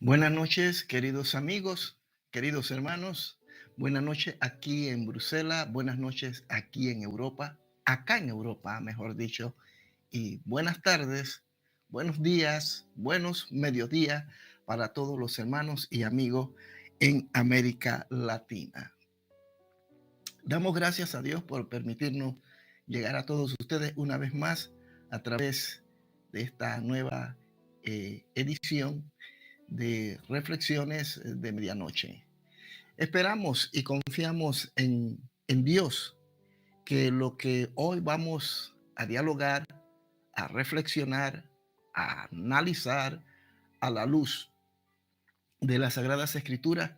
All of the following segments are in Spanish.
Buenas noches, queridos amigos, queridos hermanos. Buenas noches aquí en Bruselas, buenas noches aquí en Europa, acá en Europa, mejor dicho, y buenas tardes, buenos días, buenos mediodías para todos los hermanos y amigos en América Latina. Damos gracias a Dios por permitirnos llegar a todos ustedes una vez más a través de esta nueva edición de reflexiones de medianoche. Esperamos y confiamos en Dios que lo que hoy vamos a dialogar, a reflexionar, a analizar a la luz de las Sagradas Escrituras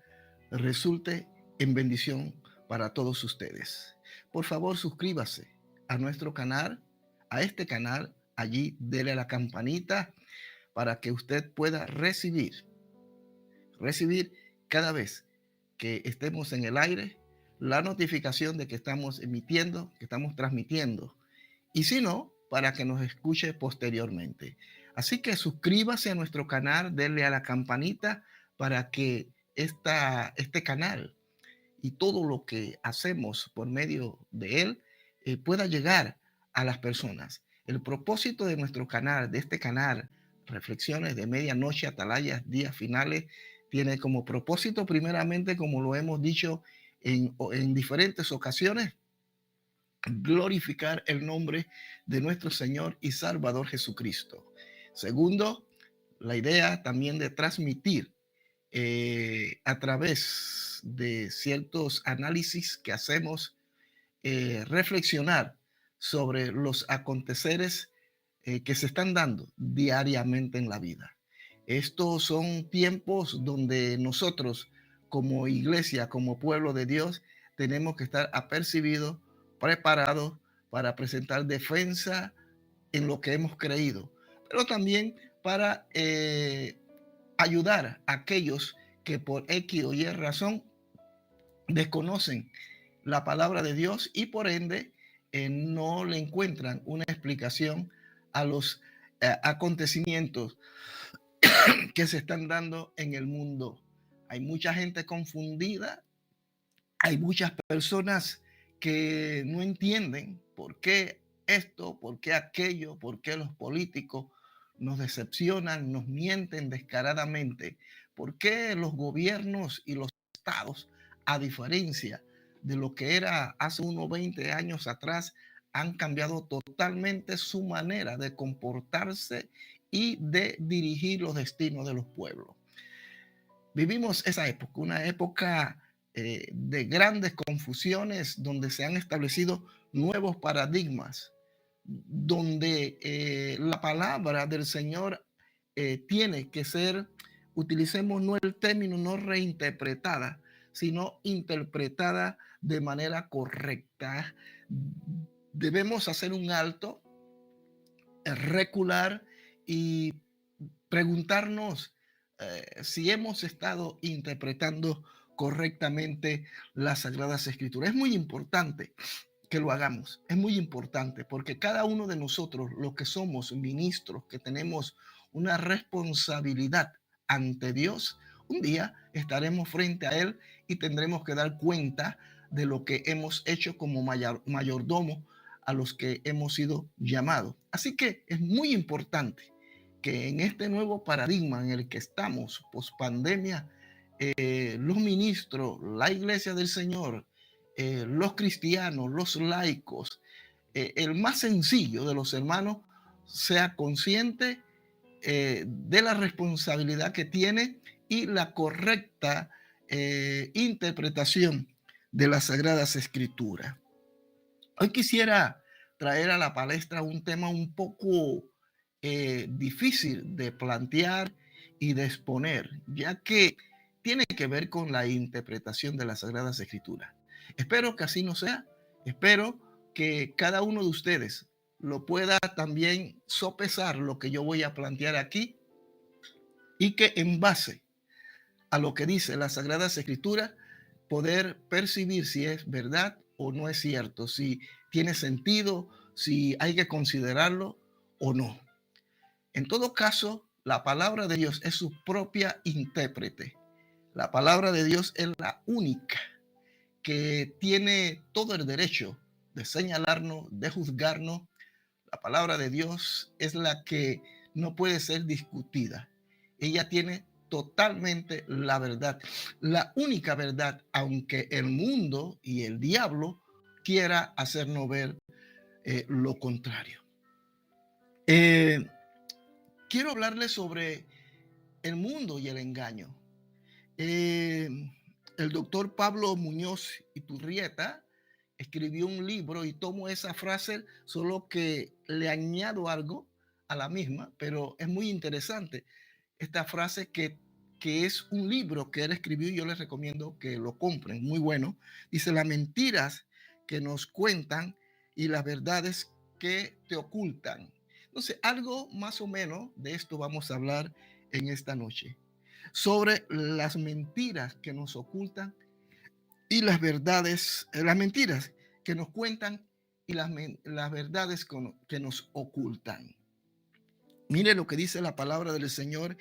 resulte en bendición para todos ustedes. Por favor, suscríbase a nuestro canal, a este canal, allí dele a la campanita para que usted pueda recibir cada vez que estemos en el aire la notificación de que estamos emitiendo, que estamos transmitiendo. Y si no, para que nos escuche posteriormente. Así que suscríbase a nuestro canal, denle a la campanita para que este canal y todo lo que hacemos por medio de él pueda llegar a las personas. El propósito de nuestro canal, de este canal, Reflexiones de Medianoche, Atalayas, Días Finales, tiene como propósito primeramente, como lo hemos dicho en diferentes ocasiones, glorificar el nombre de nuestro Señor y Salvador Jesucristo. Segundo, la idea también de transmitir a través de ciertos análisis que hacemos, reflexionar sobre los aconteceres que se están dando diariamente en la vida. Estos son tiempos donde nosotros como iglesia, como pueblo de Dios, tenemos que estar apercibidos, preparados para presentar defensa en lo que hemos creído, pero también para ayudar a aquellos que por X o Y razón desconocen la palabra de Dios y por ende no le encuentran una explicación a los acontecimientos que se están dando en el mundo. Hay mucha gente confundida, hay muchas personas que no entienden por qué esto, por qué aquello, por qué los políticos nos decepcionan, nos mienten descaradamente, por qué los gobiernos y los estados, a diferencia de lo que era hace unos 20 años atrás, han cambiado totalmente su manera de comportarse y de dirigir los destinos de los pueblos. Vivimos esa época, una época de grandes confusiones donde se han establecido nuevos paradigmas, donde la palabra del Señor tiene que ser, utilicemos no el término, no reinterpretada, sino interpretada de manera correcta. Debemos hacer un alto, recular y preguntarnos si hemos estado interpretando correctamente las Sagradas Escrituras. Es muy importante que lo hagamos, es muy importante porque cada uno de nosotros, los que somos ministros, que tenemos una responsabilidad ante Dios, un día estaremos frente a Él y tendremos que dar cuenta de lo que hemos hecho como mayordomo a los que hemos sido llamados. Así que es muy importante que en este nuevo paradigma en el que estamos, post pandemia, los ministros, la iglesia del Señor, los cristianos, los laicos, el más sencillo de los hermanos, sea consciente de la responsabilidad que tiene y la correcta interpretación de las Sagradas Escrituras. Hoy quisiera traer a la palestra un tema un poco difícil de plantear y de exponer, ya que tiene que ver con la interpretación de las Sagradas Escrituras. Espero que así no sea. Espero que cada uno de ustedes lo pueda también sopesar lo que yo voy a plantear aquí y que en base a lo que dice las Sagradas Escrituras poder percibir si es verdad o no es cierto, si tiene sentido, si hay que considerarlo o no. En todo caso, la palabra de Dios es su propia intérprete. La palabra de Dios es la única que tiene todo el derecho de señalarnos, de juzgarnos. La palabra de Dios es la que no puede ser discutida. Ella tiene totalmente la verdad, la única verdad, aunque el mundo y el diablo quiera hacernos ver lo contrario. Quiero hablarles sobre el mundo y el engaño. El doctor Pablo Muñoz Iturrieta escribió un libro y tomo esa frase, solo que le añado algo a la misma, pero es muy interesante esta frase que es un libro que él escribió y yo les recomiendo que lo compren, muy bueno. Dice: las mentiras que nos cuentan y las verdades que te ocultan. Entonces, algo más o menos de esto vamos a hablar en esta noche, sobre las mentiras que nos ocultan y las verdades, las mentiras que nos cuentan y las verdades que nos ocultan. Mire lo que dice la palabra del Señor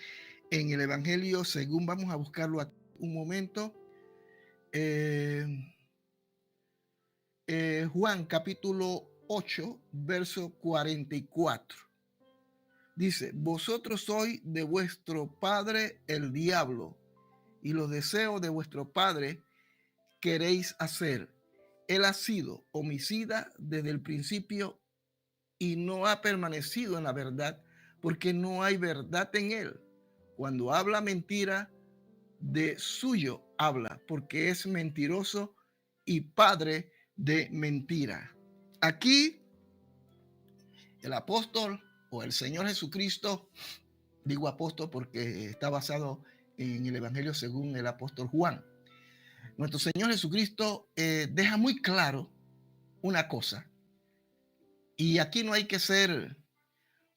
en el Evangelio según, vamos a buscarlo aquí un momento, Juan capítulo 8, verso 44. Dice: vosotros sois de vuestro padre el diablo, y los deseos de vuestro padre queréis hacer. Él ha sido homicida desde el principio y no ha permanecido en la verdad, porque no hay verdad en él. Cuando habla mentira, de suyo habla, porque es mentiroso y padre de mentira. Aquí el apóstol o el Señor Jesucristo, digo apóstol porque está basado en el Evangelio según el apóstol Juan. Nuestro Señor Jesucristo deja muy claro una cosa, y aquí no hay que ser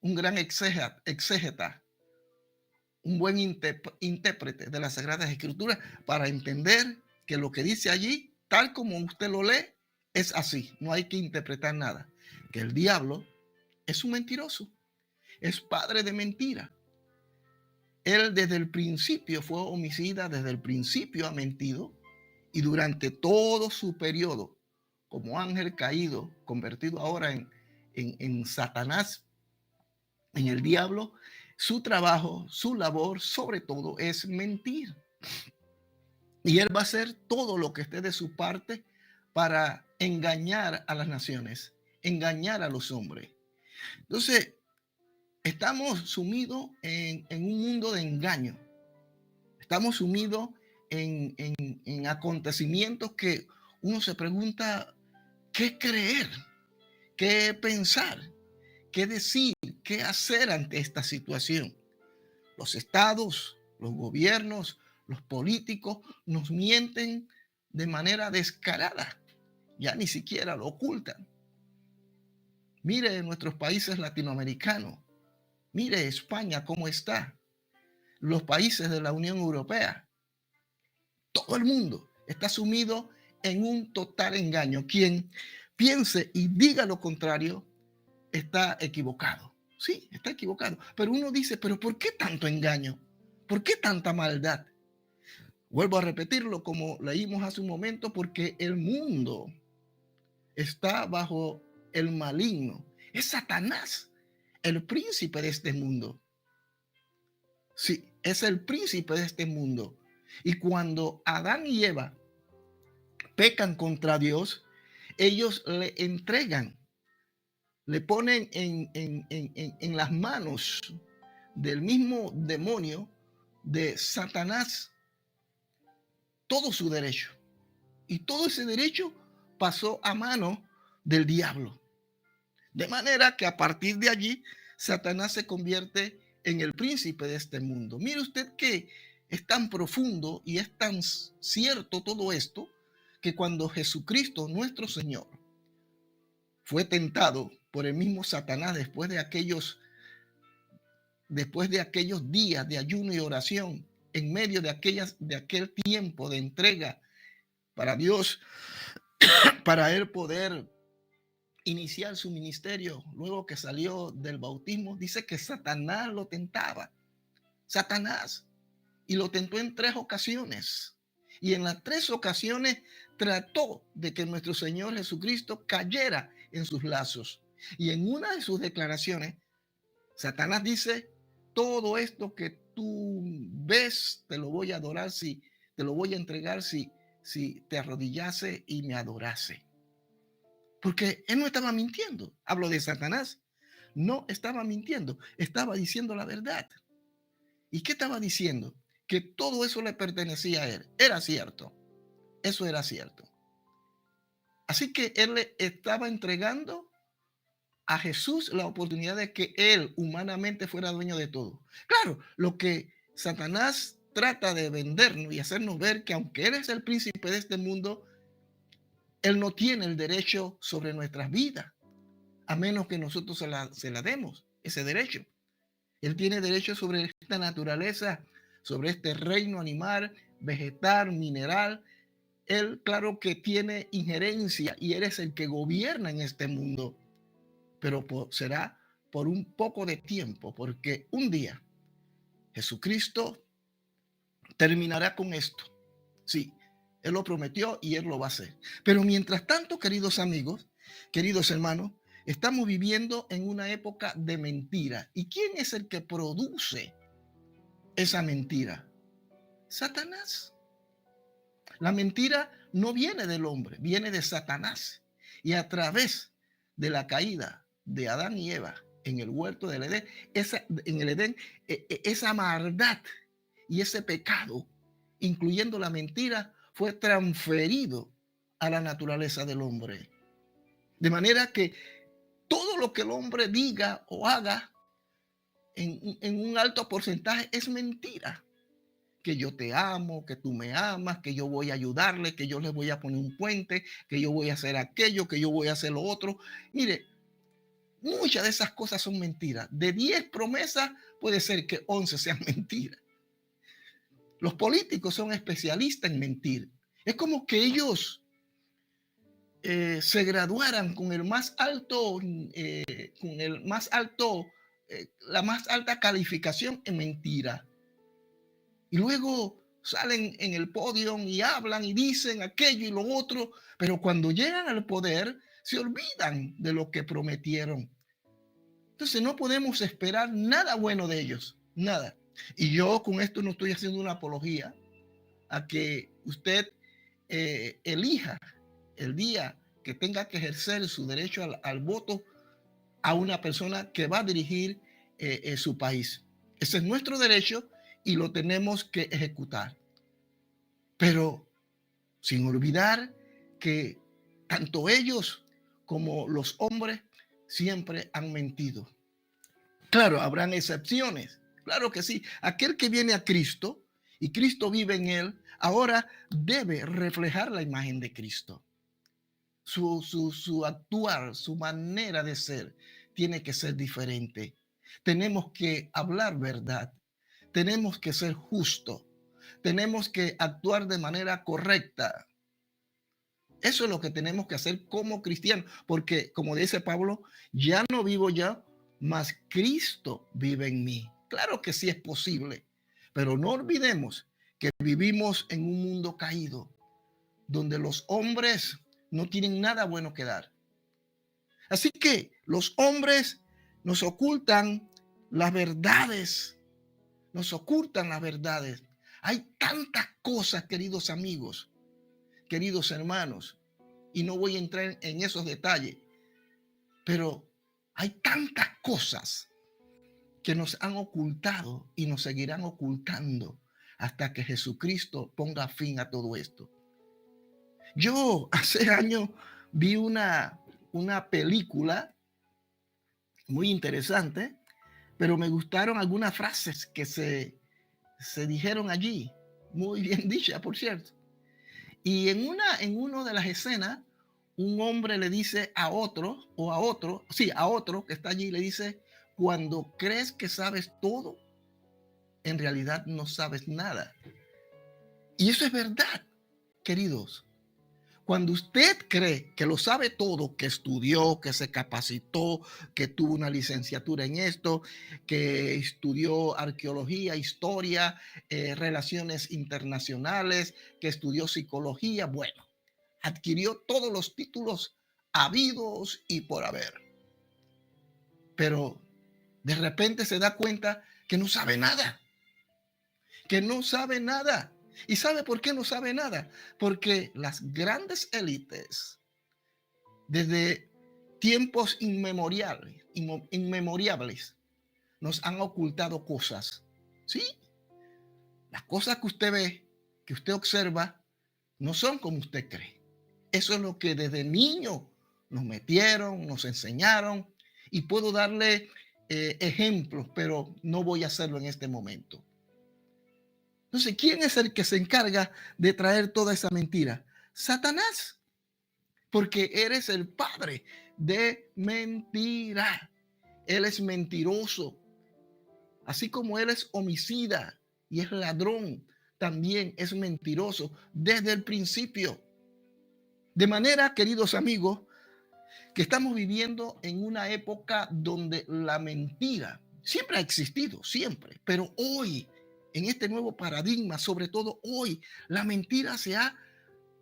un gran exégeta, un buen intérprete de las Sagradas Escrituras para entender que lo que dice allí, tal como usted lo lee, es así. No hay que interpretar nada. Que el diablo es un mentiroso, es padre de mentira. Él desde el principio fue homicida, desde el principio ha mentido, y durante todo su periodo como ángel caído, convertido ahora en Satanás, en el diablo, su trabajo, su labor, sobre todo, es mentir. Y él va a hacer todo lo que esté de su parte para engañar a las naciones, engañar a los hombres. Entonces, estamos sumidos en un mundo de engaño. Estamos sumidos en acontecimientos que uno se pregunta qué creer, qué pensar, qué decir, qué hacer ante esta situación. Los estados, los gobiernos, los políticos nos mienten de manera descarada. Ya ni siquiera lo ocultan. Mire nuestros países latinoamericanos. Mire España cómo está. Los países de la Unión Europea. Todo el mundo está sumido en un total engaño. Quien piense y diga lo contrario está equivocado. Sí, está equivocado. Pero uno dice, ¿pero por qué tanto engaño? ¿Por qué tanta maldad? Vuelvo a repetirlo como leímos hace un momento, porque el mundo está bajo el maligno. Es Satanás, el príncipe de este mundo. Sí, es el príncipe de este mundo. Y cuando Adán y Eva pecan contra Dios, ellos le entregan, le ponen en las manos del mismo demonio de Satanás todo su derecho. Y todo ese derecho pasó a mano del diablo. De manera que a partir de allí, Satanás se convierte en el príncipe de este mundo. Mire usted que es tan profundo y es tan cierto todo esto, que cuando Jesucristo, nuestro Señor, fue tentado por el mismo Satanás después de aquellos días de ayuno y oración, en medio de aquel tiempo de entrega para Dios, para él poder iniciar su ministerio, luego que salió del bautismo, dice que Satanás lo tentaba. Satanás, y lo tentó en 3 ocasiones. Y en las 3 ocasiones trató de que nuestro Señor Jesucristo cayera en sus lazos. Y en una de sus declaraciones, Satanás dice: todo esto que tú ves, te lo voy a adorar, si te lo voy a entregar, si te arrodillase y me adorase. Porque él no estaba mintiendo. Hablo de Satanás. No estaba mintiendo, estaba diciendo la verdad. ¿Y qué estaba diciendo? Que todo eso le pertenecía a él. Era cierto. Eso era cierto. Así que él le estaba entregando a Jesús la oportunidad de que él humanamente fuera dueño de todo. Claro, lo que Satanás trata de vendernos y hacernos ver que aunque él es el príncipe de este mundo, él no tiene el derecho sobre nuestras vidas, a menos que nosotros se la demos ese derecho. Él tiene derecho sobre esta naturaleza, sobre este reino animal, vegetal, mineral. Él, claro que tiene injerencia y él es el que gobierna en este mundo, pero será por un poco de tiempo, porque un día Jesucristo terminará con esto. Sí, él lo prometió y él lo va a hacer. Pero mientras tanto, queridos amigos, queridos hermanos, estamos viviendo en una época de mentira. ¿Y quién es el que produce esa mentira? Satanás. La mentira no viene del hombre, viene de Satanás. Y a través de la caída de Adán y Eva en el huerto del Edén, esa maldad y ese pecado, incluyendo la mentira, fue transferido a la naturaleza del hombre. De manera que todo lo que el hombre diga o haga en un alto porcentaje es mentira. Que yo te amo, que tú me amas, que yo voy a ayudarle, que yo les voy a poner un puente, que yo voy a hacer aquello, que yo voy a hacer lo otro. Mire, muchas de esas cosas son mentiras. De 10 promesas puede ser que 11 sean mentiras. Los políticos son especialistas en mentir. Es como que ellos se graduaran con el más alto, la más alta calificación en mentira. Y luego salen en el podio y hablan y dicen aquello y lo otro, pero cuando llegan al poder se olvidan de lo que prometieron. Entonces no podemos esperar nada bueno de ellos, nada. Y yo con esto no estoy haciendo una apología a que usted elija el día que tenga que ejercer su derecho al voto a una persona que va a dirigir su país. Ese es nuestro derecho y lo tenemos que ejecutar. Pero sin olvidar que tanto ellos como los hombres siempre han mentido. Claro, habrán excepciones. Claro que sí. Aquel que viene a Cristo y Cristo vive en él, ahora debe reflejar la imagen de Cristo. Su actuar, su manera de ser, tiene que ser diferente. Tenemos que hablar verdad. Tenemos que ser justos. Tenemos que actuar de manera correcta. Eso es lo que tenemos que hacer como cristianos, porque como dice Pablo, ya no vivo yo, mas Cristo vive en mí. Claro que sí es posible, pero no olvidemos que vivimos en un mundo caído, donde los hombres no tienen nada bueno que dar. Así que los hombres nos ocultan las verdades, nos ocultan las verdades. Hay tantas cosas, queridos amigos, queridos hermanos, y no voy a entrar en esos detalles, pero hay tantas cosas que nos han ocultado y nos seguirán ocultando hasta que Jesucristo ponga fin a todo esto. Yo hace años vi una película muy interesante, pero me gustaron algunas frases que se dijeron allí, muy bien dichas, por cierto. Y en una de las escenas, un hombre le dice a otro que está allí, le dice: cuando crees que sabes todo, en realidad no sabes nada. Y eso es verdad, queridos. Cuando usted cree que lo sabe todo, que estudió, que se capacitó, que tuvo una licenciatura en esto, que estudió arqueología, historia, relaciones internacionales, que estudió psicología, bueno, adquirió todos los títulos habidos y por haber. Pero de repente se da cuenta que no sabe nada, que no sabe nada. ¿Y sabe por qué no sabe nada? Porque las grandes élites, desde tiempos inmemoriales, nos han ocultado cosas. ¿Sí? Las cosas que usted ve, que usted observa, no son como usted cree. Eso es lo que desde niño nos metieron, nos enseñaron. Y puedo darle ejemplos, pero no voy a hacerlo en este momento. Entonces, ¿quién es el que se encarga de traer toda esa mentira? Satanás, porque eres el padre de mentira. Él es mentiroso, así como él es homicida y es ladrón, también es mentiroso desde el principio. De manera, queridos amigos, que estamos viviendo en una época donde la mentira siempre ha existido, siempre, pero hoy, en este nuevo paradigma, sobre todo hoy, la mentira se ha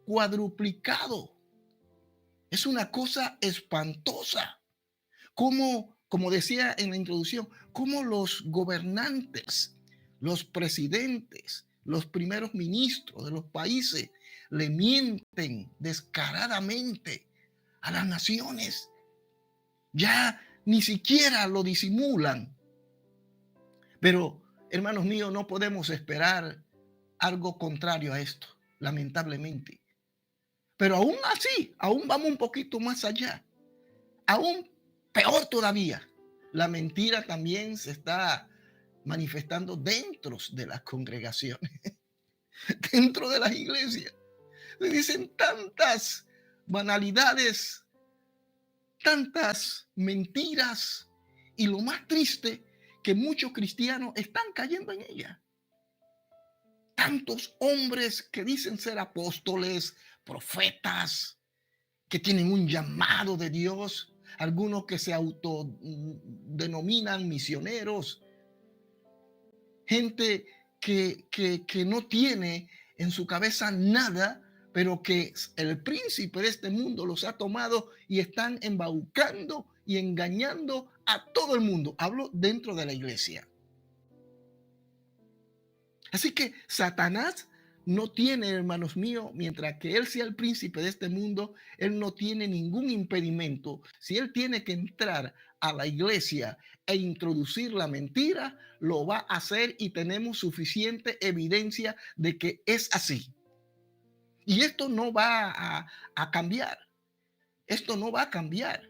cuadruplicado. Es una cosa espantosa. Como decía en la introducción, cómo los gobernantes, los presidentes, los primeros ministros de los países le mienten descaradamente a las naciones. Ya ni siquiera lo disimulan. Pero, hermanos míos, no podemos esperar algo contrario a esto, lamentablemente. Pero aún así, aún vamos un poquito más allá. Aún peor todavía, la mentira también se está manifestando dentro de las congregaciones, dentro de las iglesias. Se dicen tantas banalidades, tantas mentiras, y lo más triste, que muchos cristianos están cayendo en ella. Tantos hombres que dicen ser apóstoles, profetas, que tienen un llamado de Dios, algunos que se autodenominan misioneros, gente que no tiene en su cabeza nada, pero que el príncipe de este mundo los ha tomado y están embaucando y engañando a todo el mundo. Hablo dentro de la iglesia. Así que Satanás no tiene, hermanos míos, mientras que él sea el príncipe de este mundo, él no tiene ningún impedimento. Si él tiene que entrar a la iglesia e introducir la mentira, lo va a hacer, y tenemos suficiente evidencia de que es así. Y esto no va a cambiar. Esto no va a cambiar.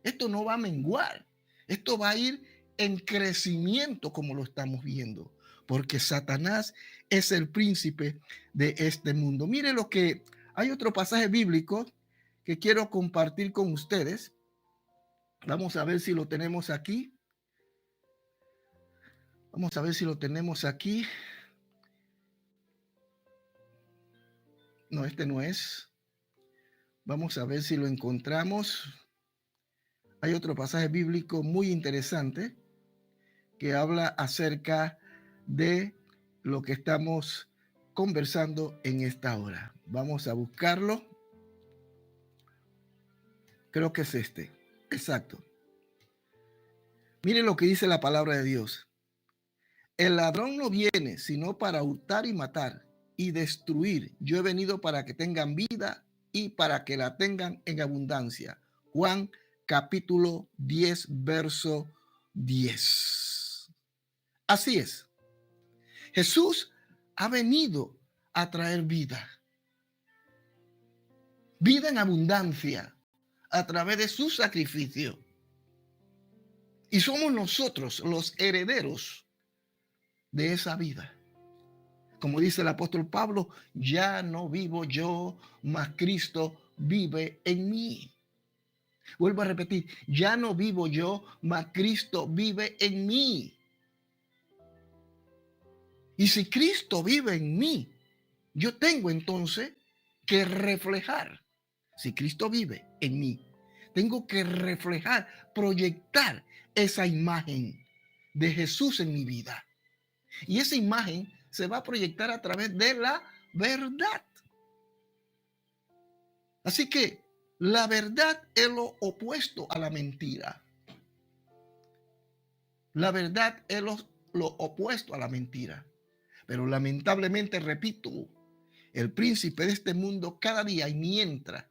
Esto no va a menguar. Esto va a ir en crecimiento, como lo estamos viendo, porque Satanás es el príncipe de este mundo. Mire lo que hay, otro pasaje bíblico que quiero compartir con ustedes. Vamos a ver si lo tenemos aquí. Vamos a ver si lo tenemos aquí. No, este no es. Vamos a ver si lo encontramos. Hay otro pasaje bíblico muy interesante que habla acerca de lo que estamos conversando en esta hora. Vamos a buscarlo. Creo que es este. Exacto. Miren lo que dice la palabra de Dios. El ladrón no viene sino para hurtar y matar y destruir. Yo he venido para que tengan vida y para que la tengan en abundancia. Juan capítulo 10, verso 10. Así es. Jesús ha venido a traer vida. Vida en abundancia a través de su sacrificio. Y somos nosotros los herederos de esa vida. Como dice el apóstol Pablo, ya no vivo yo, mas Cristo vive en mí. Vuelvo a repetir, ya no vivo yo, mas Cristo vive en mí. Y si Cristo vive en mí, yo tengo entonces que reflejar, si Cristo vive en mí, tengo que reflejar, proyectar esa imagen de Jesús en mi vida. Y esa imagen se va a proyectar a través de la verdad. Así que la verdad es lo opuesto a la mentira. La verdad es lo opuesto a la mentira. Pero lamentablemente, repito, el príncipe de este mundo cada día y mientras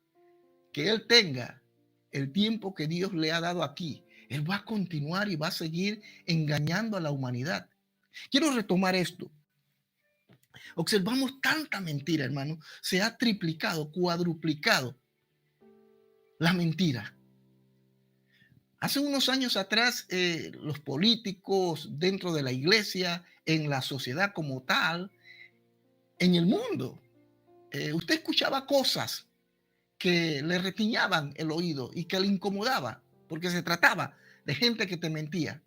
que él tenga el tiempo que Dios le ha dado aquí, él va a continuar y va a seguir engañando a la humanidad. Quiero retomar esto. Observamos tanta mentira, hermano. Se ha triplicado, cuadruplicado la mentira. Hace unos años atrás, los políticos dentro de la iglesia, en la sociedad como tal, en el mundo, usted escuchaba cosas que le retiñaban el oído y que le incomodaba, porque se trataba de gente que te mentía,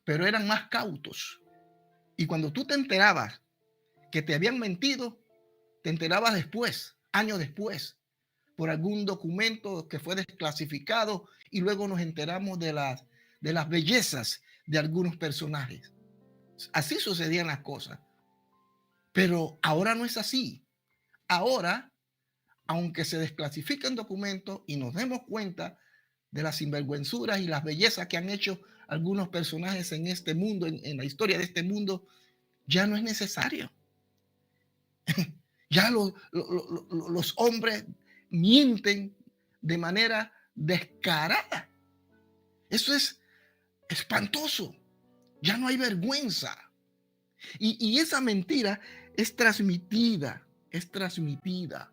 pero eran más cautos. Y cuando tú te enterabas que te habían mentido, te enterabas después, años después, por algún documento que fue desclasificado, y luego nos enteramos de las bellezas de algunos personajes. Así sucedían las cosas. Pero ahora no es así. Ahora, aunque se desclasifiquen documentos y nos demos cuenta de las sinvergüenzuras y las bellezas que han hecho algunos personajes en este mundo, en la historia de este mundo, ya no es necesario. Ya los hombres mienten de manera descarada. Eso es espantoso. Ya no hay vergüenza. Y esa mentira es transmitida, es transmitida.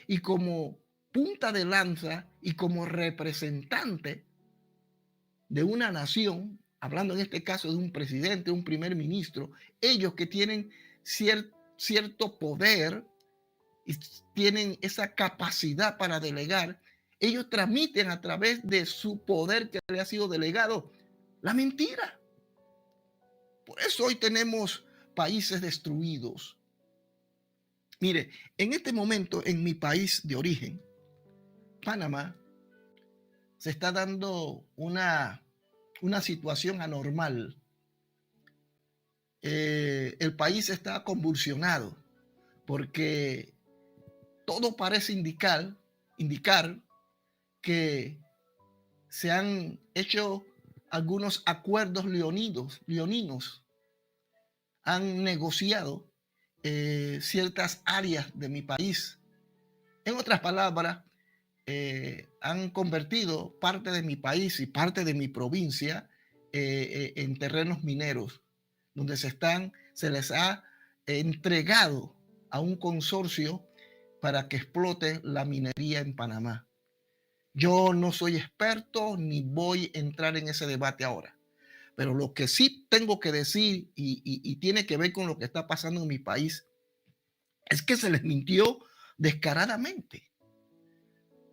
Y como punta de lanza y como representante de una nación, hablando en este caso de un presidente, un primer ministro, ellos que tienen cierto poder y tienen esa capacidad para delegar, ellos transmiten a través de su poder que le ha sido delegado la mentira. Por eso hoy tenemos países destruidos. Mire, en este momento en mi país de origen, Panamá, se está dando una situación anormal. El país está convulsionado porque todo parece indicar que se han hecho algunos acuerdos leoninos, han negociado ciertas áreas de mi país. En otras palabras, han convertido parte de mi país y parte de mi provincia en terrenos mineros, donde se les ha entregado a un consorcio para que explote la minería en Panamá. Yo no soy experto ni voy a entrar en ese debate ahora, pero lo que sí tengo que decir y tiene que ver con lo que está pasando en mi país es que se les mintió descaradamente,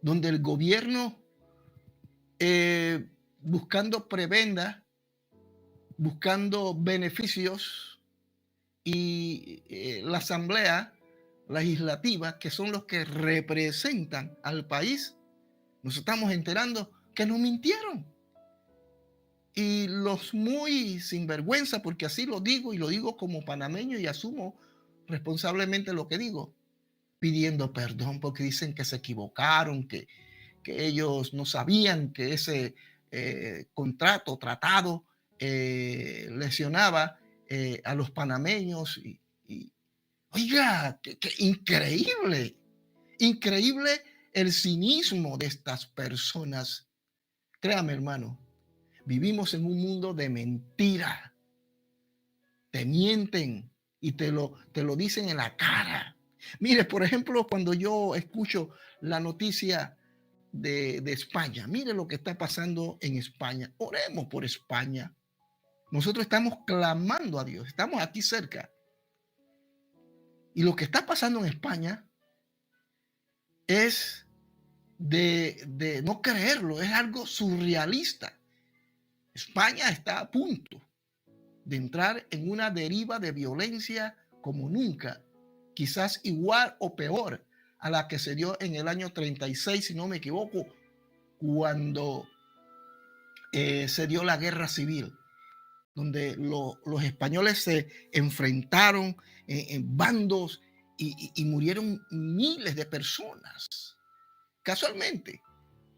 donde el gobierno, buscando prebendas, buscando beneficios, y la asamblea legislativa, que son los que representan al país, nos estamos enterando que nos mintieron. Y los muy sinvergüenza, porque así lo digo y lo digo como panameño y asumo responsablemente lo que digo, pidiendo perdón porque dicen que se equivocaron, que ellos no sabían que ese tratado lesionaba a los panameños. Oiga, qué increíble, increíble el cinismo de estas personas. Créame, hermano, vivimos en un mundo de mentira. Te mienten y te lo dicen en la cara. Mire, por ejemplo, cuando yo escucho la noticia de España, mire lo que está pasando en España. Oremos por España. Nosotros estamos clamando a Dios, estamos aquí cerca. Y lo que está pasando en España es de no creerlo, es algo surrealista. España está a punto de entrar en una deriva de violencia como nunca, quizás igual o peor a la que se dio en el año 36, si no me equivoco, cuando se dio la guerra civil, donde los españoles se enfrentaron en bandos y murieron miles de personas, casualmente,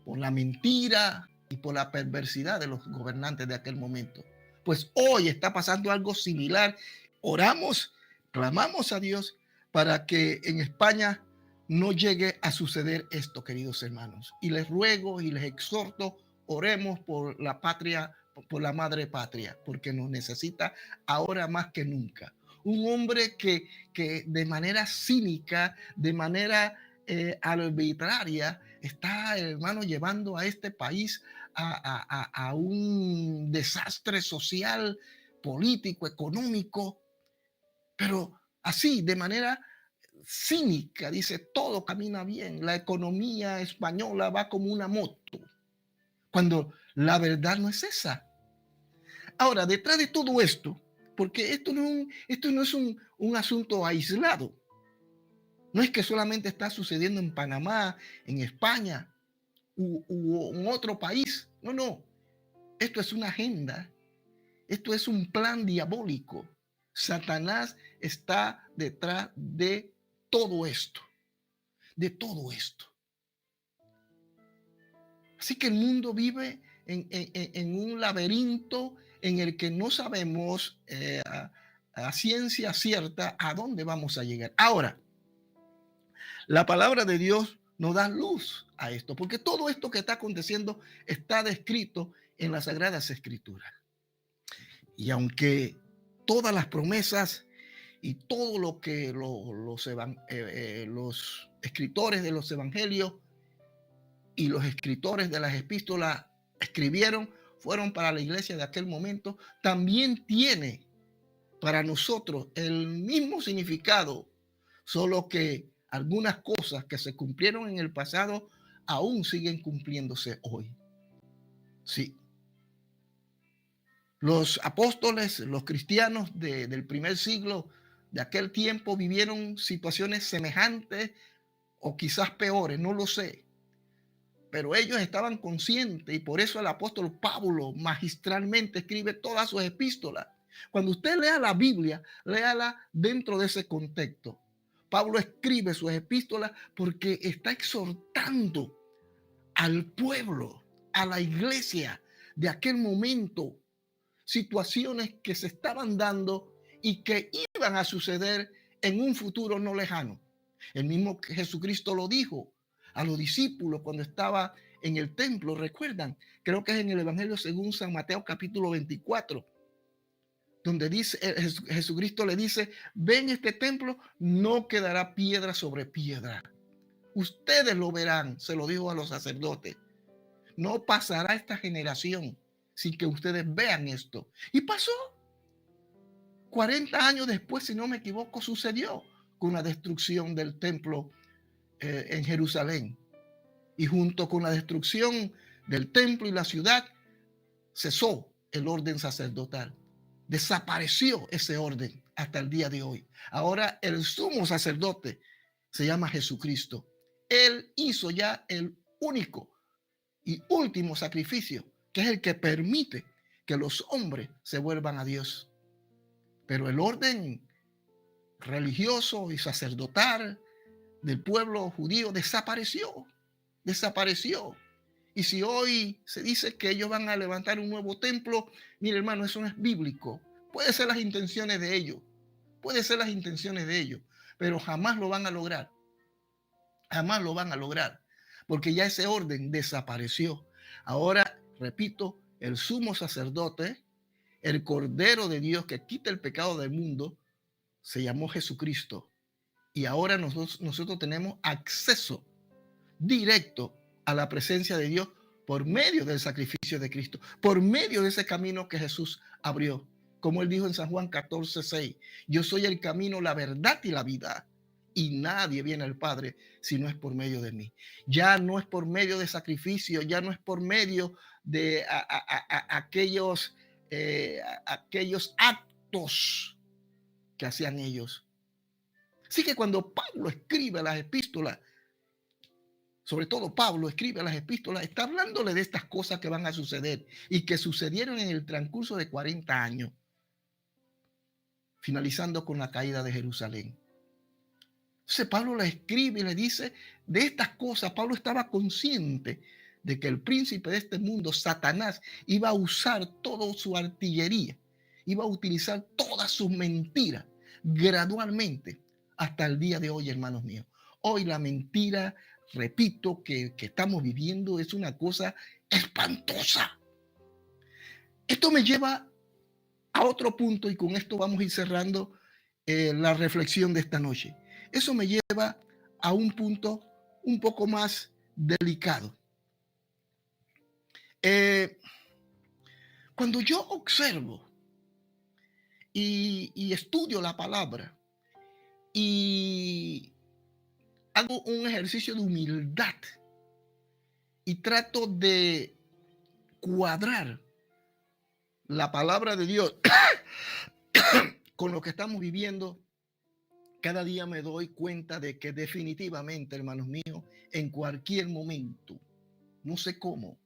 por la mentira y por la perversidad de los gobernantes de aquel momento. Pues hoy está pasando algo similar. Oramos, clamamos a Dios para que en España no llegue a suceder esto, queridos hermanos. Y les ruego y les exhorto, oremos por la patria, por la madre patria, porque nos necesita ahora más que nunca. Un hombre que de manera cínica, de manera arbitraria, está, hermano, llevando a este país a un desastre social, político, económico, pero así, de manera cínica, dice, todo camina bien, la economía española va como una moto, cuando la verdad no es esa. Ahora, detrás de todo esto, porque esto no es un asunto aislado, no es que solamente está sucediendo en Panamá, en España u en otro país, no, no, esto es una agenda, esto es un plan diabólico. Satanás está detrás de todo esto, de todo esto. Así que el mundo vive en un laberinto en el que no sabemos a ciencia cierta a dónde vamos a llegar. Ahora, la palabra de Dios nos da luz a esto, porque todo esto que está aconteciendo está descrito en las Sagradas Escrituras. Y aunque todas las promesas y todo lo que los escritores de los evangelios y los escritores de las epístolas escribieron, fueron para la iglesia de aquel momento, también tiene para nosotros el mismo significado, solo que algunas cosas que se cumplieron en el pasado aún siguen cumpliéndose hoy. Sí. Los apóstoles, los cristianos del primer siglo de aquel tiempo vivieron situaciones semejantes o quizás peores, no lo sé. Pero ellos estaban conscientes y por eso el apóstol Pablo magistralmente escribe todas sus epístolas. Cuando usted lea la Biblia, léala dentro de ese contexto. Pablo escribe sus epístolas porque está exhortando al pueblo, a la iglesia de aquel momento, situaciones que se estaban dando y que iban a suceder en un futuro no lejano. El mismo Jesucristo lo dijo a los discípulos cuando estaba en el templo, recuerdan, creo que es en el Evangelio según San Mateo capítulo 24, donde dice, Jesucristo le dice, ven, este templo no quedará piedra sobre piedra. Ustedes lo verán, se lo dijo a los sacerdotes. No pasará esta generación sin que ustedes vean esto. Y pasó. 40 años después, si no me equivoco, sucedió con la destrucción del templo en Jerusalén. Y junto con la destrucción del templo y la ciudad, cesó el orden sacerdotal. Desapareció ese orden hasta el día de hoy. Ahora el sumo sacerdote se llama Jesucristo. Él hizo ya el único y último sacrificio, que es el que permite que los hombres se vuelvan a Dios. Pero el orden religioso y sacerdotal del pueblo judío desapareció. Y si hoy se dice que ellos van a levantar un nuevo templo, mire, hermano, eso no es bíblico. Puede ser las intenciones de ellos, pero jamás lo van a lograr. Jamás lo van a lograr, porque ya ese orden desapareció. Ahora, repito, el sumo sacerdote, el Cordero de Dios que quita el pecado del mundo, se llamó Jesucristo. Y ahora nosotros tenemos acceso directo a la presencia de Dios por medio del sacrificio de Cristo, por medio de ese camino que Jesús abrió. Como él dijo en San Juan 14:6, yo soy el camino, la verdad y la vida. Y nadie viene al Padre si no es por medio de mí. Ya no es por medio de sacrificio, ya no es por medio de aquellos actos que hacían ellos. Así que cuando Pablo escribe las epístolas, sobre todo Pablo, escribe las epístolas, está hablándole de estas cosas que van a suceder y que sucedieron en el transcurso de 40 años, finalizando con la caída de Jerusalén. Entonces Pablo le escribe y le dice de estas cosas. Pablo estaba consciente de que el príncipe de este mundo, Satanás, iba a usar toda su artillería, iba a utilizar todas sus mentiras gradualmente hasta el día de hoy, hermanos míos. Hoy la mentira, repito, que estamos viviendo es una cosa espantosa. Esto me lleva a otro punto y con esto vamos a ir cerrando la reflexión de esta noche. Eso me lleva a un punto un poco más delicado. Cuando yo observo y estudio la palabra y hago un ejercicio de humildad y trato de cuadrar la palabra de Dios con lo que estamos viviendo, cada día me doy cuenta de que definitivamente, hermanos míos, en cualquier momento, no sé cómo,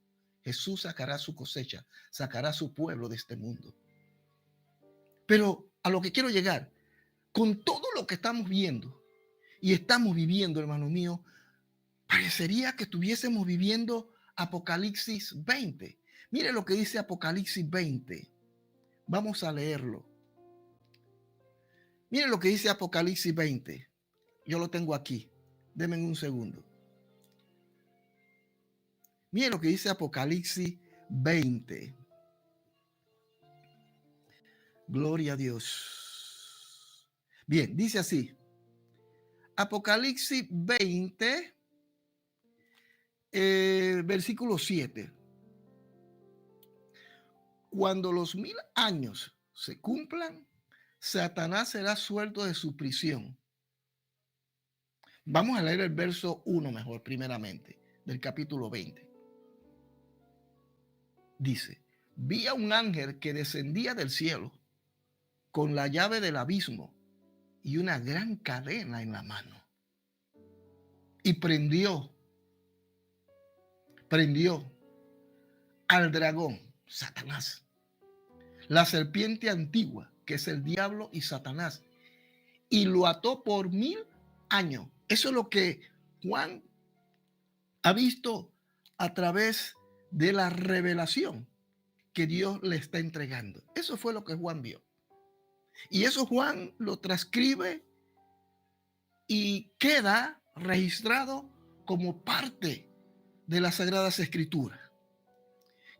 Jesús sacará su cosecha, sacará su pueblo de este mundo. Pero a lo que quiero llegar, con todo lo que estamos viendo y estamos viviendo, hermanos míos, parecería que estuviésemos viviendo Apocalipsis 20. Mire lo que dice Apocalipsis 20. Vamos a leerlo. Miren lo que dice Apocalipsis 20. Yo lo tengo aquí. Denme un segundo. Miren lo que dice Apocalipsis 20. Gloria a Dios. Bien, dice así. Apocalipsis 20, versículo 7. Cuando los 1000 años se cumplan, Satanás será suelto de su prisión. Vamos a leer el verso 1 mejor, primeramente, del capítulo 20. Dice, vi a un ángel que descendía del cielo con la llave del abismo y una gran cadena en la mano. Y prendió al dragón, Satanás, la serpiente antigua, que es el diablo y Satanás, y lo ató por 1000 años. Eso es lo que Juan ha visto a través de la revelación que Dios le está entregando. Eso fue lo que Juan vio. Y eso Juan lo transcribe y queda registrado como parte de las Sagradas Escrituras.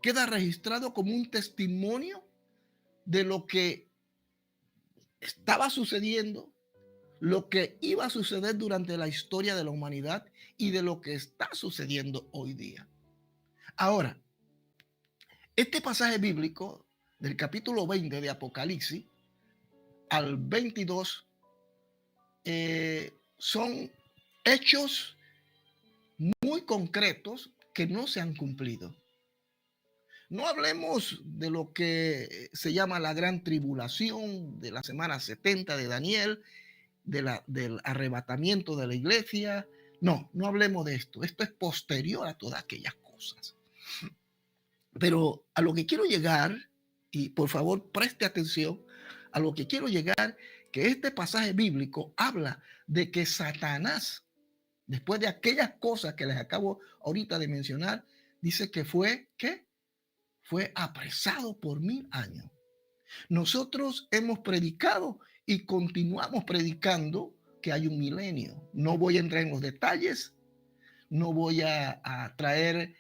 Queda registrado como un testimonio de lo que estaba sucediendo, lo que iba a suceder durante la historia de la humanidad y de lo que está sucediendo hoy día. Ahora, este pasaje bíblico del capítulo 20 de Apocalipsis al 22 son hechos muy concretos que no se han cumplido. No hablemos de lo que se llama la gran tribulación, de la semana 70 de Daniel, del arrebatamiento de la iglesia. No hablemos de esto. Esto es posterior a todas aquellas cosas. Pero a lo que quiero llegar, y por favor preste atención, a lo que quiero llegar, que este pasaje bíblico habla de que Satanás, después de aquellas cosas que les acabo ahorita de mencionar, dice que fue apresado por 1000 años. Nosotros hemos predicado y continuamos predicando que hay un milenio. No voy a entrar en los detalles, no voy a traer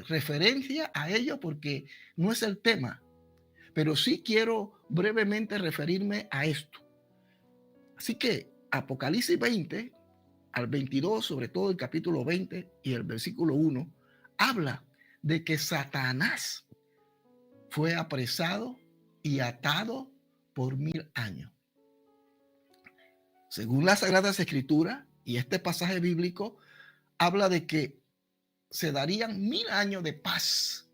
referencia a ello porque no es el tema, pero sí quiero brevemente referirme a esto. Así que Apocalipsis 20 al 22, sobre todo el capítulo 20 y el versículo 1, habla de que Satanás fue apresado y atado por 1000 años. Según las Sagradas Escrituras y este pasaje bíblico, habla de que se darían 1000 años de paz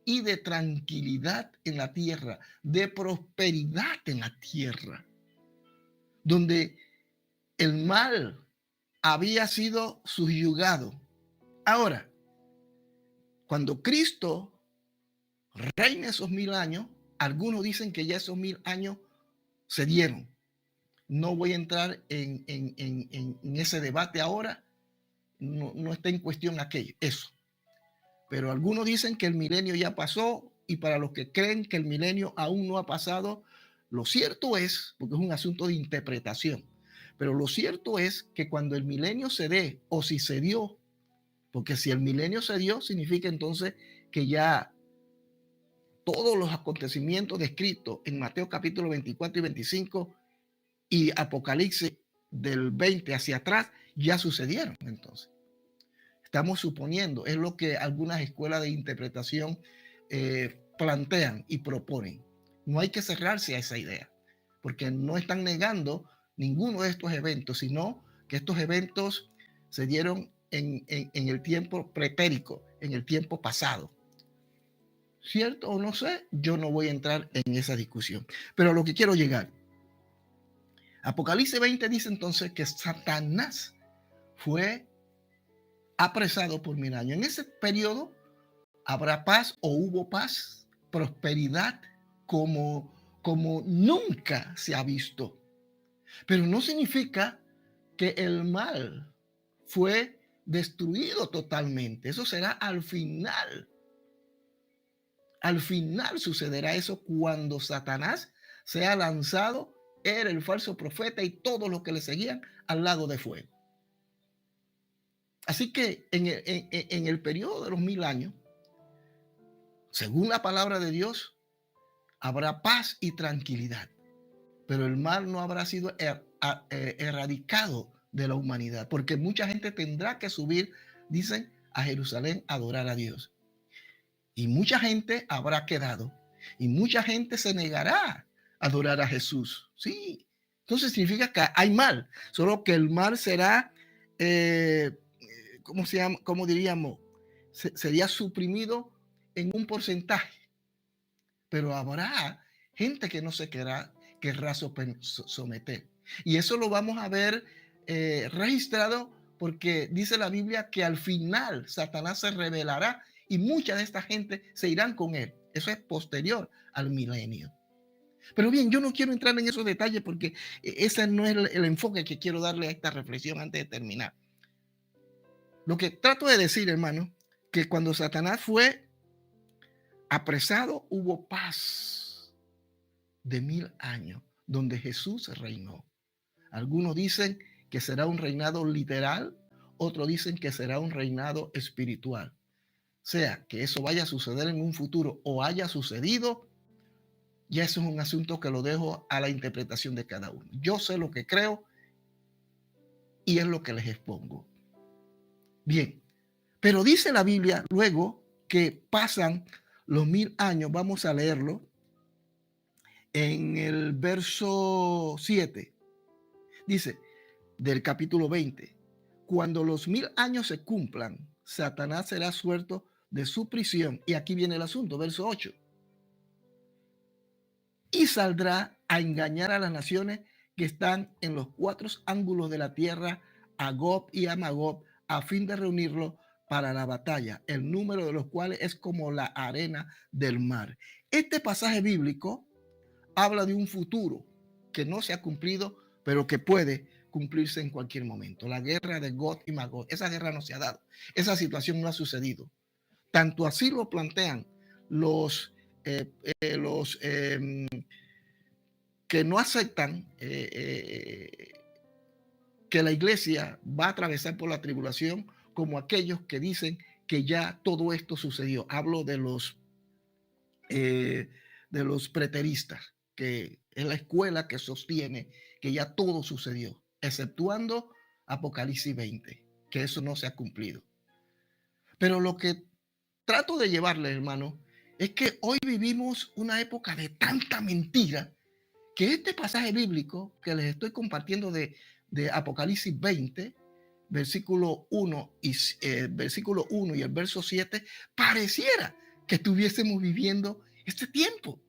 y de tranquilidad en la tierra, de prosperidad en la tierra, donde el mal había sido subyugado Ahora, cuando Cristo reine esos 1000 años, algunos dicen que ya esos 1000 años se dieron. No voy a entrar en ese debate ahora, no está en cuestión aquello, eso. Pero algunos dicen que el milenio ya pasó, y para los que creen que el milenio aún no ha pasado, lo cierto es, porque es un asunto de interpretación, pero lo cierto es que cuando el milenio se dé, o si se dio, porque si el milenio se dio, significa entonces que ya todos los acontecimientos descritos en Mateo capítulo 24 y 25 y Apocalipsis del 20 hacia atrás ya sucedieron. Entonces, estamos suponiendo, es lo que algunas escuelas de interpretación plantean y proponen. No hay que cerrarse a esa idea, porque no están negando ninguno de estos eventos, sino que estos eventos se dieron en el tiempo pretérico, en el tiempo pasado. ¿Cierto o no sé? Yo no voy a entrar en esa discusión. Pero a lo que quiero llegar, Apocalipsis 20 dice entonces que Satanás fue apresado por 1000 años. En ese periodo habrá paz, o hubo paz, prosperidad como nunca se ha visto. Pero no significa que el mal fue destruido totalmente. Eso será al final. Al final sucederá eso cuando Satanás sea lanzado, era el falso profeta y todos los que le seguían, al lago de fuego. Así que en el periodo de los 1000 años, según la palabra de Dios, habrá paz y tranquilidad, pero el mal no habrá sido erradicado de la humanidad, porque mucha gente tendrá que subir, dicen, a Jerusalén a adorar a Dios. Y mucha gente habrá quedado, y mucha gente se negará a adorar a Jesús. Sí, entonces significa que hay mal, solo que el mal será, ¿cómo se llama? ¿Cómo diríamos? Sería suprimido en un porcentaje, pero habrá gente que no se querrá someter. Y eso lo vamos a ver registrado, porque dice la Biblia que al final Satanás se rebelará y mucha de esta gente se irán con él. Eso es posterior al milenio. Pero bien, yo no quiero entrar en esos detalles porque ese no es el enfoque que quiero darle a esta reflexión antes de terminar. Lo que trato de decir, hermano, que cuando Satanás fue apresado, hubo paz de 1000 años, donde Jesús reinó. Algunos dicen que será un reinado literal, otros dicen que será un reinado espiritual. Sea que eso vaya a suceder en un futuro o haya sucedido, ya eso es un asunto que lo dejo a la interpretación de cada uno. Yo sé lo que creo y es lo que les expongo. Bien, pero dice la Biblia luego que pasan los 1000 años. Vamos a leerlo en el verso 7. Dice, del capítulo 20, cuando los 1000 años se cumplan, Satanás será suelto de su prisión. Y aquí viene el asunto, verso 8. Y saldrá a engañar a las naciones que están en los 4 ángulos de la tierra, a Gog y a Magog, a fin de reunirlos para la batalla, el número de los cuales es como la arena del mar. Este pasaje bíblico habla de un futuro que no se ha cumplido, pero que puede cumplirse en cualquier momento. La guerra de Gog y Magog, esa guerra no se ha dado, esa situación no ha sucedido. Tanto así lo plantean los que no aceptan que la iglesia va a atravesar por la tribulación, como aquellos que dicen que ya todo esto sucedió. Hablo de los preteristas, que es la escuela que sostiene que ya todo sucedió, exceptuando Apocalipsis 20, que eso no se ha cumplido. Pero lo que trato de llevarle, hermano, es que hoy vivimos una época de tanta mentira que este pasaje bíblico que les estoy compartiendo de Apocalipsis 20, versículo 1 y el verso 7, pareciera que estuviésemos viviendo este tiempo.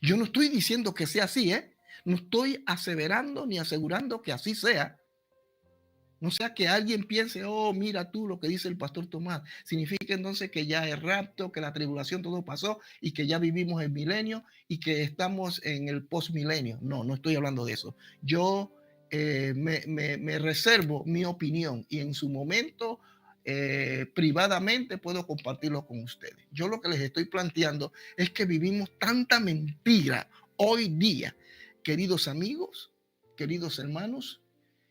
Yo no estoy diciendo que sea así, no estoy aseverando ni asegurando que así sea. No sea que alguien piense, oh, mira tú lo que dice el pastor Tomás. Significa entonces que ya es rapto, que la tribulación todo pasó y que ya vivimos el milenio y que estamos en el postmilenio. No, no estoy hablando de eso. Yo me reservo mi opinión y en su momento privadamente puedo compartirlo con ustedes. Yo lo que les estoy planteando es que vivimos tanta mentira hoy día, queridos amigos, queridos hermanos,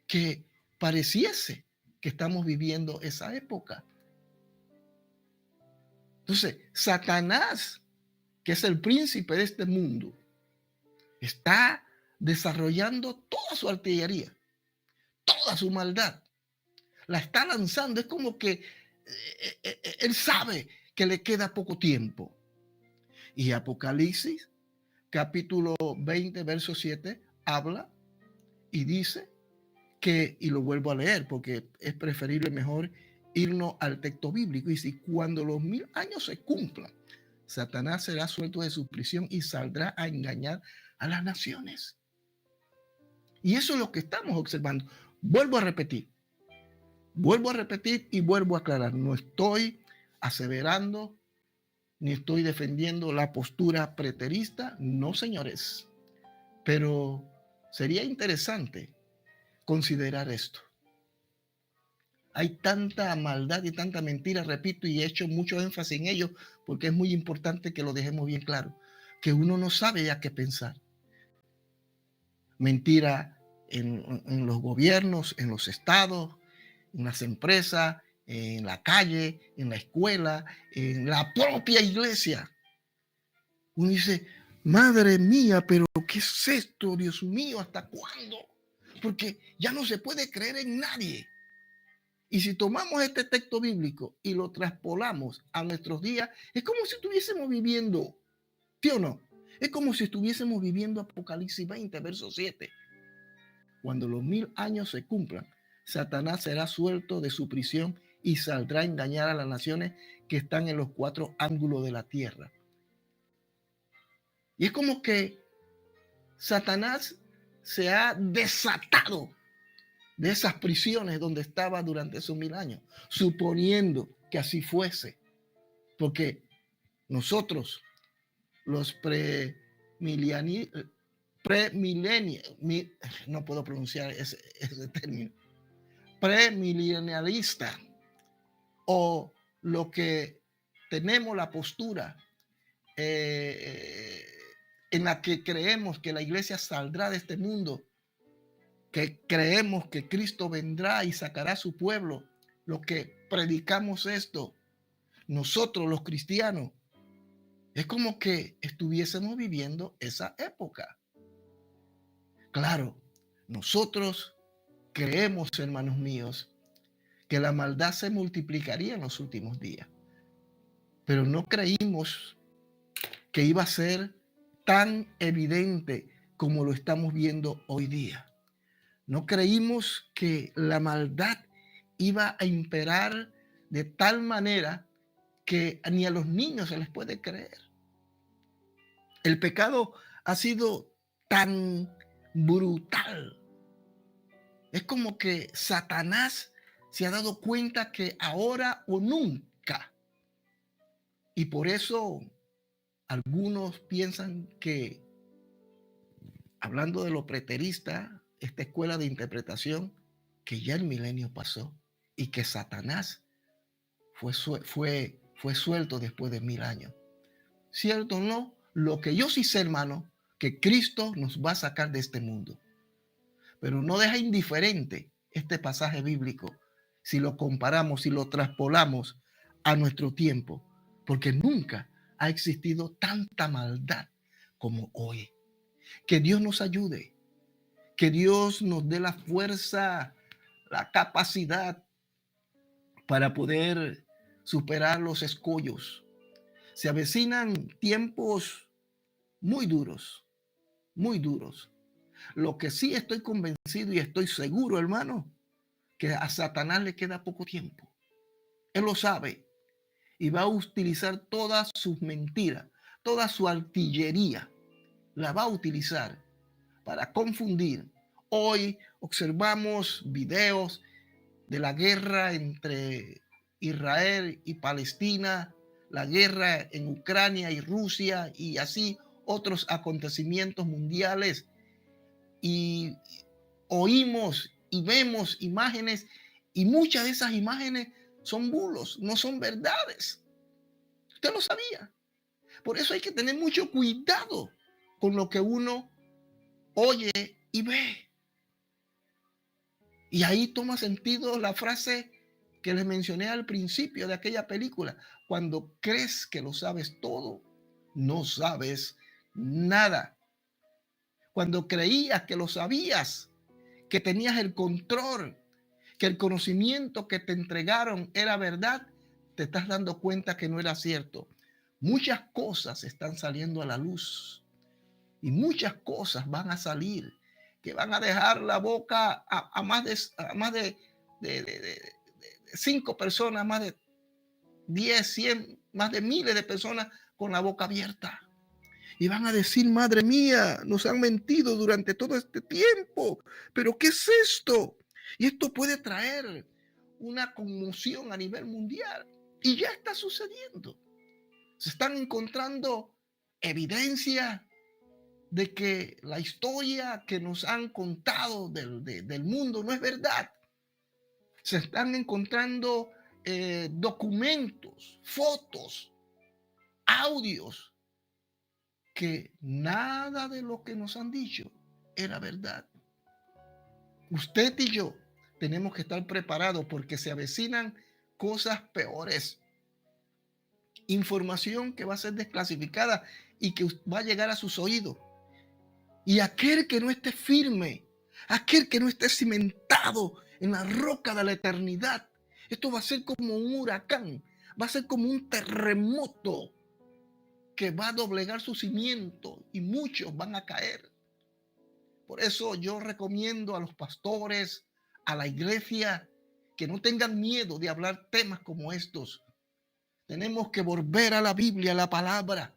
que pareciese que estamos viviendo esa época. Entonces, Satanás, que es el príncipe de este mundo, está desarrollando toda su artillería, toda su maldad. La está lanzando. Es como que él sabe que le queda poco tiempo. Y Apocalipsis, capítulo 20, verso 7, habla y dice que, y lo vuelvo a leer porque es preferible mejor irnos al texto bíblico, y si cuando los 1000 años se cumplan, Satanás será suelto de su prisión y saldrá a engañar a las naciones. Y eso es lo que estamos observando. Vuelvo a repetir y vuelvo a aclarar. No estoy aseverando ni estoy defendiendo la postura preterista, no, señores. Pero sería interesante considerar esto. Hay tanta maldad y tanta mentira, repito, y he hecho mucho énfasis en ello porque es muy importante que lo dejemos bien claro, que uno no sabe ya qué pensar. Mentira en los gobiernos, en los estados, en las empresas, en la calle, en la escuela, en la propia iglesia. Uno dice, madre mía, pero ¿qué es esto? Dios mío, ¿hasta cuándo? Porque ya no se puede creer en nadie. Y si tomamos este texto bíblico y lo traspolamos a nuestros días, es como si estuviésemos viviendo, ¿sí o no? Es como si estuviésemos viviendo Apocalipsis 20, verso 7. Cuando los 1000 años se cumplan, Satanás será suelto de su prisión y saldrá a engañar a las naciones que están en los 4 ángulos de la tierra. Y es como que Satanás se ha desatado de esas prisiones donde estaba durante esos 1000 años, suponiendo que así fuese, porque nosotros, los no puedo pronunciar ese término, premilenialista, o lo que tenemos la postura en la que creemos que la iglesia saldrá de este mundo, que creemos que Cristo vendrá y sacará a su pueblo, los que predicamos esto, nosotros los cristianos, es como que estuviésemos viviendo esa época. Claro, nosotros creemos, hermanos míos, que la maldad se multiplicaría en los últimos días, pero no creímos que iba a ser tan evidente como lo estamos viendo hoy día. No creímos que la maldad iba a imperar de tal manera que ni a los niños se les puede creer. El pecado ha sido tan brutal. Es como que Satanás se ha dado cuenta que ahora o nunca. Y por eso algunos piensan que, hablando de lo preterista, esta escuela de interpretación, que ya el milenio pasó y que Satanás fue suelto después de 1000 años. ¿Cierto o no? Lo que yo sí sé, hermano, que Cristo nos va a sacar de este mundo. Pero no deja indiferente este pasaje bíblico si lo comparamos, si lo traspolamos a nuestro tiempo, porque nunca ha existido tanta maldad como hoy. Que Dios nos ayude, que Dios nos dé la fuerza, la capacidad para poder superar los escollos. Se avecinan tiempos muy duros, muy duros. Lo que sí estoy convencido y estoy seguro, hermano, que a Satanás le queda poco tiempo. Él lo sabe y va a utilizar todas sus mentiras, toda su artillería, la va a utilizar para confundir. Hoy observamos videos de la guerra entre Israel y Palestina, la guerra en Ucrania y Rusia y así otros acontecimientos mundiales, y oímos y vemos imágenes, y muchas de esas imágenes son bulos, no son verdades. Usted lo sabía. Por eso hay que tener mucho cuidado con lo que uno oye y ve. Y ahí toma sentido la frase que les mencioné al principio de aquella película. Cuando crees que lo sabes todo, no sabes nada. Cuando creías que lo sabías, que tenías el control, que el conocimiento que te entregaron era verdad, te estás dando cuenta que no era cierto. Muchas cosas están saliendo a la luz y muchas cosas van a salir que van a dejar la boca a más de 5 personas, más de 10, 100, más de miles de personas con la boca abierta. Y van a decir, madre mía, nos han mentido durante todo este tiempo. ¿Pero qué es esto? Y esto puede traer una conmoción a nivel mundial. Y ya está sucediendo. Se están encontrando evidencia de que la historia que nos han contado del mundo no es verdad. Se están encontrando documentos, fotos, audios, que nada de lo que nos han dicho era verdad. Usted y yo tenemos que estar preparados porque se avecinan cosas peores. Información que va a ser desclasificada y que va a llegar a sus oídos. Y aquel que no esté firme, aquel que no esté cimentado en la roca de la eternidad, esto va a ser como un huracán, va a ser como un terremoto que va a doblegar su cimiento y muchos van a caer. Por eso yo recomiendo a los pastores, a la iglesia, que no tengan miedo de hablar temas como estos. Tenemos que volver a la Biblia, a la palabra.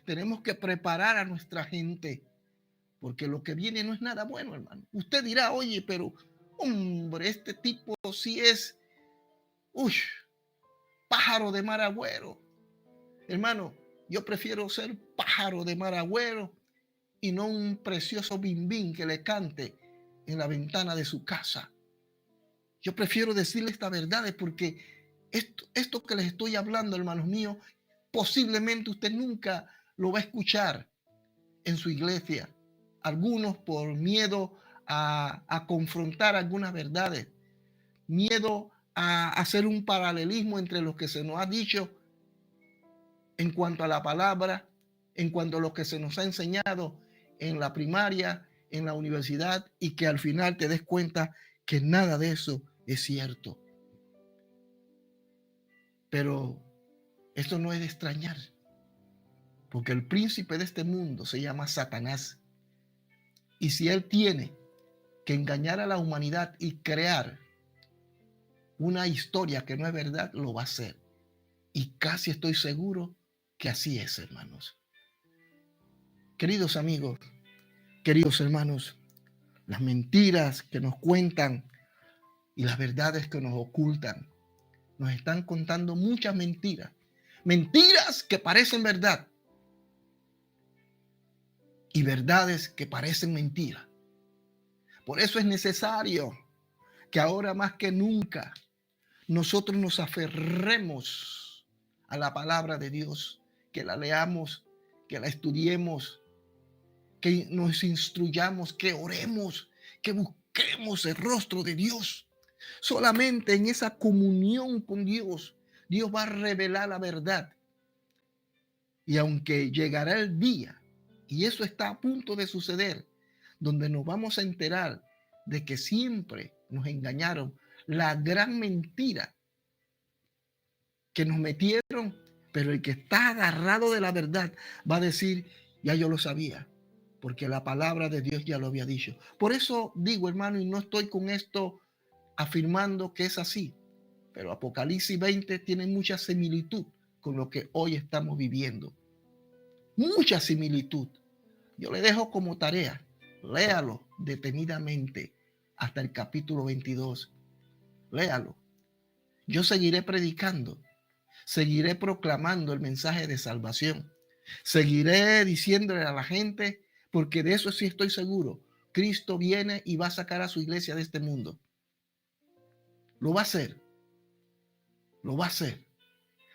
Tenemos que preparar a nuestra gente, porque lo que viene no es nada bueno, hermano. Usted dirá, oye, pero hombre, este tipo sí es pájaro de mar agüero. Hermano, yo prefiero ser pájaro de mar agüero y no un precioso bimbín que le cante en la ventana de su casa. Yo prefiero decirle estas verdades porque esto que les estoy hablando, hermanos míos, posiblemente usted nunca lo va a escuchar en su iglesia. Algunos por miedo a confrontar algunas verdades, miedo a hacer un paralelismo entre lo que se nos ha dicho en cuanto a la palabra, en cuanto a lo que se nos ha enseñado en la primaria, en la universidad, y que al final te des cuenta que nada de eso es cierto. Pero esto no es de extrañar, porque el príncipe de este mundo se llama Satanás. Y si él tiene que engañar a la humanidad y crear una historia que no es verdad, lo va a hacer. Y casi estoy seguro que así es, hermanos. Queridos amigos, queridos hermanos, las mentiras que nos cuentan y las verdades que nos ocultan, nos están contando muchas mentiras. Mentiras que parecen verdad y verdades que parecen mentira. Por eso es necesario que ahora más que nunca nosotros nos aferremos a la palabra de Dios, que la leamos, que la estudiemos, que nos instruyamos, que oremos, que busquemos el rostro de Dios. Solamente en esa comunión con Dios, Dios va a revelar la verdad. Y aunque llegará el día, y eso está a punto de suceder, donde nos vamos a enterar de que siempre nos engañaron, la gran mentira que nos metieron, pero el que está agarrado de la verdad va a decir, ya yo lo sabía, porque la palabra de Dios ya lo había dicho. Por eso digo, hermano, y no estoy con esto afirmando que es así, pero Apocalipsis 20 tiene mucha similitud con lo que hoy estamos viviendo. Mucha similitud. Yo le dejo como tarea, léalo detenidamente hasta el capítulo 22 léalo. Yo seguiré predicando, seguiré proclamando el mensaje de salvación, seguiré diciéndole a la gente, porque de eso sí estoy seguro, Cristo viene y va a sacar a su iglesia de este mundo. Lo va a hacer, lo va a hacer,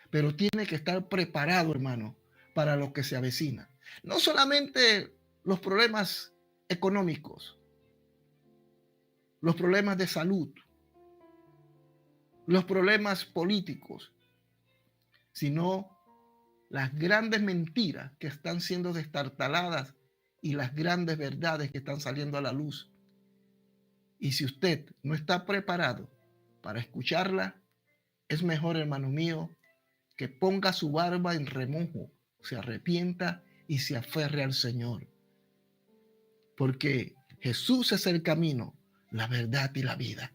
pero tiene que estar preparado, hermano, para lo que se avecina. No solamente los problemas económicos, los problemas de salud, los problemas políticos, sino las grandes mentiras que están siendo destartaladas y las grandes verdades que están saliendo a la luz. Y si usted no está preparado para escucharla, es mejor, hermano mío, que ponga su barba en remojo, se arrepienta y se aferre al Señor. Porque Jesús es el camino, la verdad y la vida.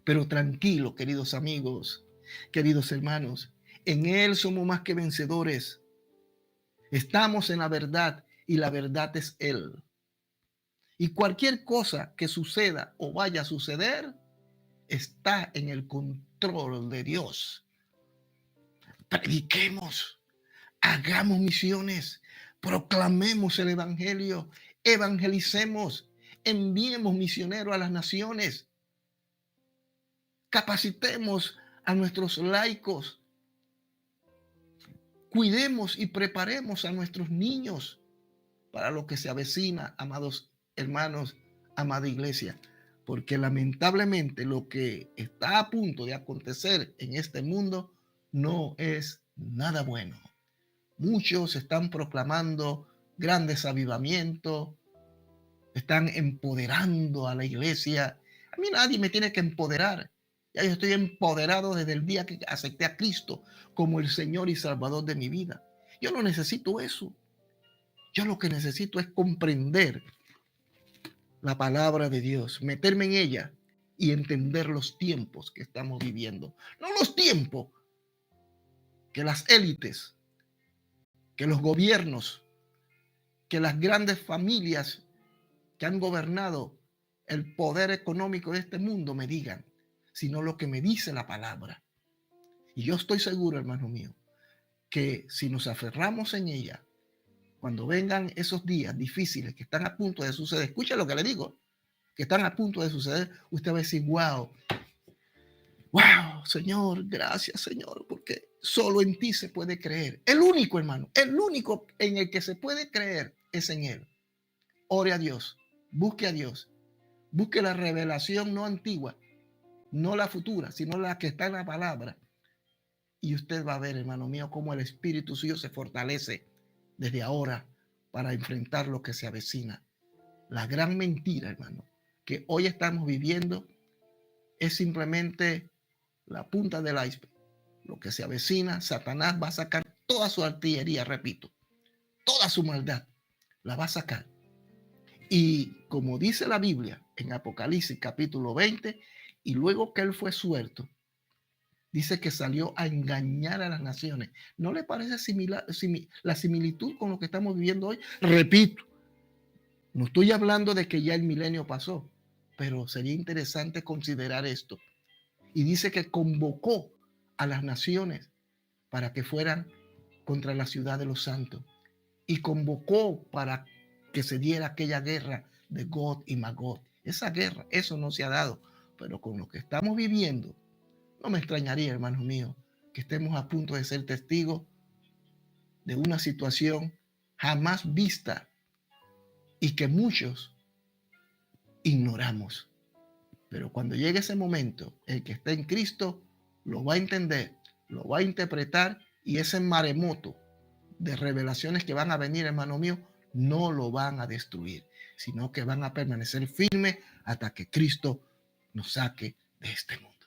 Pero tranquilo, queridos amigos, queridos hermanos, en Él somos más que vencedores. Estamos en la verdad y la verdad es Él. Y cualquier cosa que suceda o vaya a suceder está en el control de Dios. Prediquemos, hagamos misiones, proclamemos el evangelio, evangelicemos, enviemos misioneros a las naciones, capacitemos a nuestros laicos, cuidemos y preparemos a nuestros niños para lo que se avecina, amados hermanos, amada iglesia, porque lamentablemente lo que está a punto de acontecer en este mundo no es nada bueno. Muchos están proclamando grandes avivamientos, están empoderando a la iglesia. A mí nadie me tiene que empoderar. Ya yo estoy empoderado desde el día que acepté a Cristo como el Señor y Salvador de mi vida. Yo no necesito eso. Yo lo que necesito es comprender la palabra de Dios, meterme en ella y entender los tiempos que estamos viviendo. No los tiempos que las élites, que los gobiernos, que las grandes familias que han gobernado el poder económico de este mundo me digan, sino lo que me dice la palabra. Y yo estoy seguro, hermano mío, que si nos aferramos en ella, cuando vengan esos días difíciles que están a punto de suceder, escucha lo que le digo, que están a punto de suceder, usted va a decir, wow, Señor, gracias, Señor, porque solo en ti se puede creer. El único, hermano, el único en el que se puede creer es en Él. Ore a Dios, busque a Dios, busque la revelación no antigua, no la futura, sino la que está en la palabra. Y usted va a ver, hermano mío, cómo el espíritu suyo se fortalece desde ahora para enfrentar lo que se avecina. La gran mentira, hermano, que hoy estamos viviendo es simplemente la punta del iceberg. Lo que se avecina, Satanás va a sacar toda su artillería, repito, toda su maldad, la va a sacar. Y como dice la Biblia en Apocalipsis capítulo 20, y luego que él fue suelto, dice que salió a engañar a las naciones. ¿No le parece similar, la similitud con lo que estamos viviendo hoy? Repito, no estoy hablando de que ya el milenio pasó, pero sería interesante considerar esto. Y dice que convocó a las naciones para que fueran contra la ciudad de los santos. Y convocó para que se diera aquella guerra de Gog y Magog. Esa guerra, eso no se ha dado. Pero con lo que estamos viviendo, no me extrañaría, hermanos míos, que estemos a punto de ser testigos de una situación jamás vista y que muchos ignoramos. Pero cuando llegue ese momento, el que está en Cristo lo va a entender, lo va a interpretar y ese maremoto de revelaciones que van a venir, hermano mío, no lo van a destruir, sino que van a permanecer firmes hasta que Cristo nos saque de este mundo.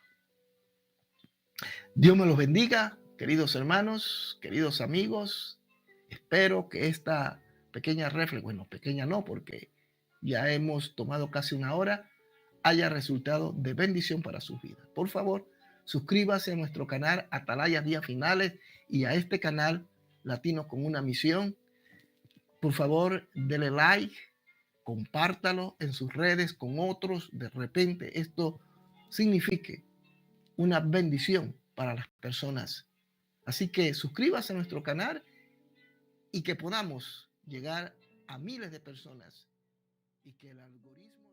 Dios me los bendiga, queridos hermanos, queridos amigos. Espero que esta pequeña reflexión, bueno, pequeña no, porque ya hemos tomado casi una hora, haya resultado de bendición para sus vidas. Por favor, suscríbase a nuestro canal Atalaya Días Finales y a este canal Latino con una Misión. Por favor, dele like, compártalo en sus redes con otros. De repente esto signifique una bendición para las personas. Así que suscríbase a nuestro canal y que podamos llegar a miles de personas y que el algoritmo